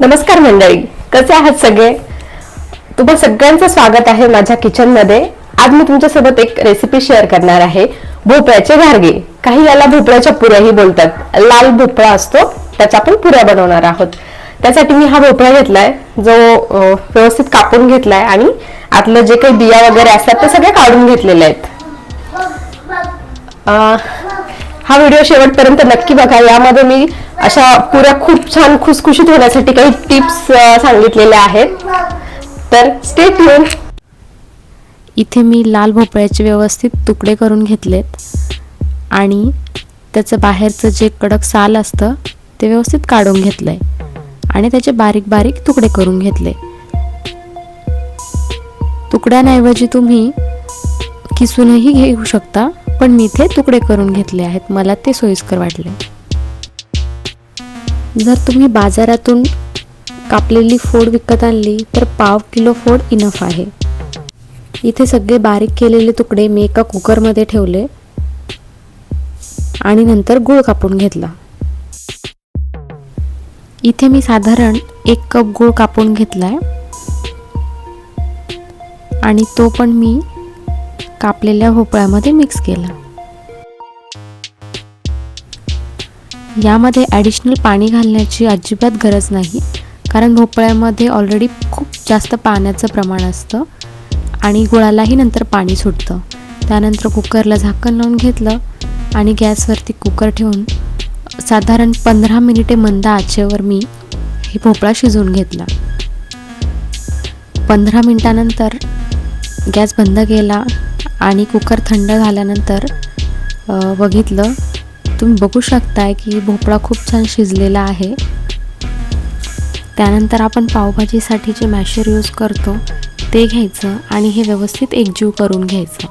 नमस्कार मंडळी, कसे आहात सगळे? तुम्हा सगळ्यांचं स्वागत आहे माझ्या किचन मध्ये. आज मी तुमच्यासोबत एक रेसिपी शेअर करणार आहे, भोपळ्याचे घारगे. काही याला भोपळ्याच्या पुऱ्याही बोलतात. लाल भोपळा असतो त्याच्या आपण पुऱ्या बनवणार आहोत. त्यासाठी मी हा भोपळा घेतलाय, जो व्यवस्थित कापून घेतलाय आणि आतलं जे काही बिया वगैरे असतात ते सगळे काढून घेतलेले आहेत. हा व्हिडिओ शेवटपर्यंत नक्की बघा. यामध्ये मी अशा पुऱ्या खूप छान खुसखुशीत होण्यासाठी काही टिप्स सांगितलेल्या आहेत, तर स्टे ट्यून. इथे मी लाल भोपळ्याचे व्यवस्थित तुकडे करून घेतलेत आणि त्याचं बाहेरचं जे कडक साल असतं ते व्यवस्थित काढून घेतलंय आणि त्याचे बारीक बारीक तुकडे करून घेतले. तुकड्यांऐवजी तुम्ही किसूनही घेऊ शकता, पण मी इथे तुकडे करून घेतले आहेत, मला ते सोयीस्कर वाटले. जर तुम्ही बाजारातून कापलेली फोड विकत आणली तर पाव किलो फोड इनफ आहे. इथे सगळे बारीक केलेले तुकडे मी एका कुकरमध्ये ठेवले आणि नंतर गूळ कापून घेतला. इथे मी साधारण 1 कप गूळ कापून घेतलाय आणि तो पण मी कापलेल्या भोपळ्यामध्ये मिक्स केला. यामध्ये ॲडिशनल पाणी घालण्याची अजिबात गरज नाही, कारण भोपळ्यामध्ये ऑलरेडी खूप जास्त पाण्याचं प्रमाण असतं आणि गुळालाही नंतर पाणी सुटतं. त्यानंतर कुकरला झाकण लावून घेतलं आणि गॅसवरती कुकर ठेवून साधारण 15 मिनिटे मंद आचेवर मी हे भोपळा शिजवून घेतला. 15 मिनिटानंतर गॅस बंद केला आणि कुकर थंड झाल्यानंतर बघितलं. तुम्ही बघू शकताय की भोपळा खूप छान शिजलेला आहे. त्यानंतर आपण पावभाजीसाठी जे मॅशर यूज करतो ते घ्यायचं आणि हे व्यवस्थित एकजीव करून घ्यायचं.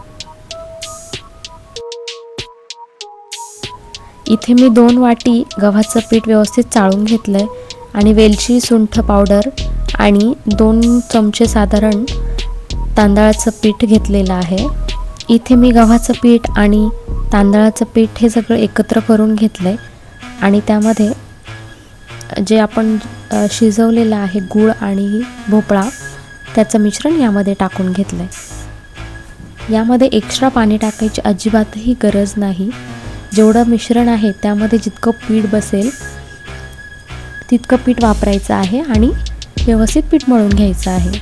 इथे मी 2 वाटी गव्हाचं पीठ व्यवस्थित चाळून घेतलंय आणि वेलची, सुंठ पावडर आणि 2 चमचे साधारण तांदळाचं पीठ घेतलेलं आहे. इथे मी गव्हाचं पीठ आणि तांदळाचं पीठ हे सगळं एकत्र करून घेतलंय आणि त्यामध्ये जे आपण शिजवलेलं आहे गूळ आणि भोपळा त्याचं मिश्रण यामध्ये टाकून घेतलंय. यामध्ये एक्स्ट्रा पाणी टाकायची अजिबातही गरज नाही. जेवढं मिश्रण आहे त्यामध्ये जितकं पीठ बसेल तितकं पीठ वापरायचं आहे आणि व्यवस्थित पीठ मळून घ्यायचं आहे.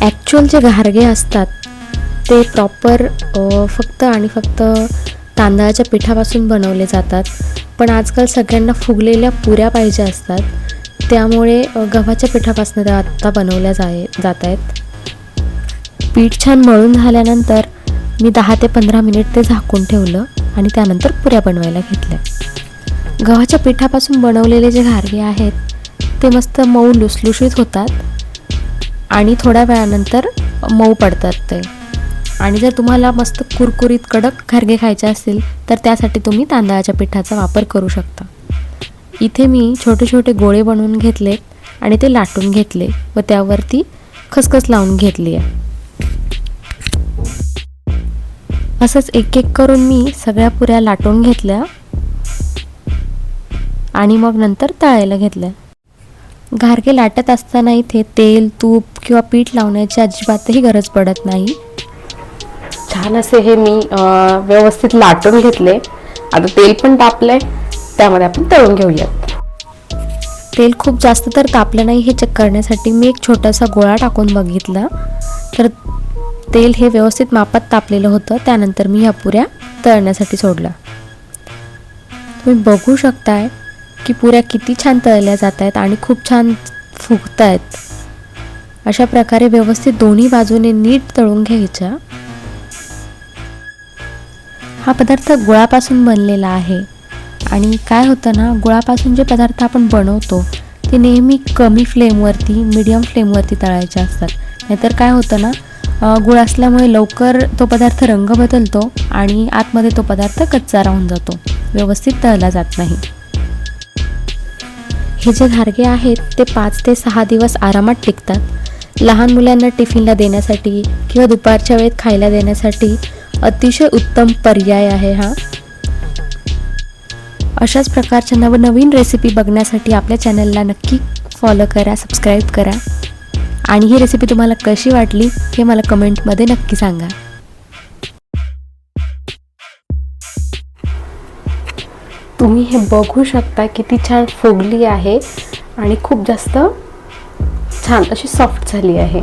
ॲक्च्युअल जे घारगे असतात ते प्रॉपर फक्त आणि फक्त तांदळाच्या पिठापासून बनवले जातात, पण आजकाल सगळ्यांना फुगलेल्या पुऱ्या पाहिजे असतात, त्यामुळे गव्हाच्या पिठापासून त्या आत्ता बनवल्या जात आहेत. पीठ छान मळून झाल्यानंतर मी 10 ते 15 मिनिट ते झाकून ठेवलं आणि त्यानंतर पुऱ्या बनवायला घेतल्या. गव्हाच्या पिठापासून बनवलेले जे घारगे आहेत ते मस्त मऊ लुसलुशीत होतात आणि थोड्या वेळानंतर मऊ पडतात ते. आणि जर तुम्हाला मस्त कुरकुरीत कडक घारगे खायचे असतील तर त्यासाठी तुम्ही तांदळाच्या पिठाचा वापर करू शकता. इथे मी छोटे छोटे गोळे बनवून घेतले आणि ते लाटून घेतले व त्यावरती खसखस लावून घेतली आहे. असंच एक एक करून मी सगळ्या पुऱ्या लाटून घेतल्या आणि मग नंतर तळायला घेतल्या. घारगे लाटत असताना इथे तेल, तूप किंवा पीठ लावण्याची अजिबातही गरज पडत नाही. छान असे हे मी व्यवस्थित लाटून घेतले. आता तेल पण तापलंय, त्यामध्ये आपण तळून घेऊयात. तेल खूप जास्त तर तापलं नाही हे चेक करण्यासाठी मी एक छोटासा गोळा टाकून बघितला, तर तेल हे व्यवस्थित मापात तापलेलं होतं. त्यानंतर मी ह्या पुऱ्या तळण्यासाठी सोडल्या. तुम्ही बघू शकताय की पुऱ्या किती छान तळल्या जात आहेत आणि खूप छान फुगत आहेत. अशा प्रकारे व्यवस्थित दोन्ही बाजूने नीट तळून घ्यायच्या. हा पदार्थ गुळापासून बनलेला आहे आणि काय होतं ना, गुळापासून जे पदार्थ आपण बनवतो ते नेहमी कमी फ्लेमवरती, मीडियम फ्लेमवरती तळायचे असतात. नाहीतर काय होतं ना, गुळ असल्यामुळे लवकर तो पदार्थ रंग बदलतो आणि आतमध्ये तो पदार्थ कच्चा राहून जातो, व्यवस्थित तळला जात नाही. हे जे घारगे आहेत ते 5 ते 6 दिवस आरामात टिकतात. लहान मुलांना टिफिनला देण्यासाठी किंवा दुपारच्या वेळेत खायला देण्यासाठी अतिशय उत्तम पर्याय आहे हा. अशाच प्रकारच्या नवनवीन रेसिपी बघण्यासाठी आपल्या चॅनलला नक्की फॉलो करा, सबस्क्राईब करा आणि ही रेसिपी तुम्हाला कशी वाटली हे मला कमेंटमध्ये नक्की सांगा. तुम्ही हे बघू शकता किती छान फुगली आहे आणि खूप जास्त छान अशी सॉफ्ट झाली आहे.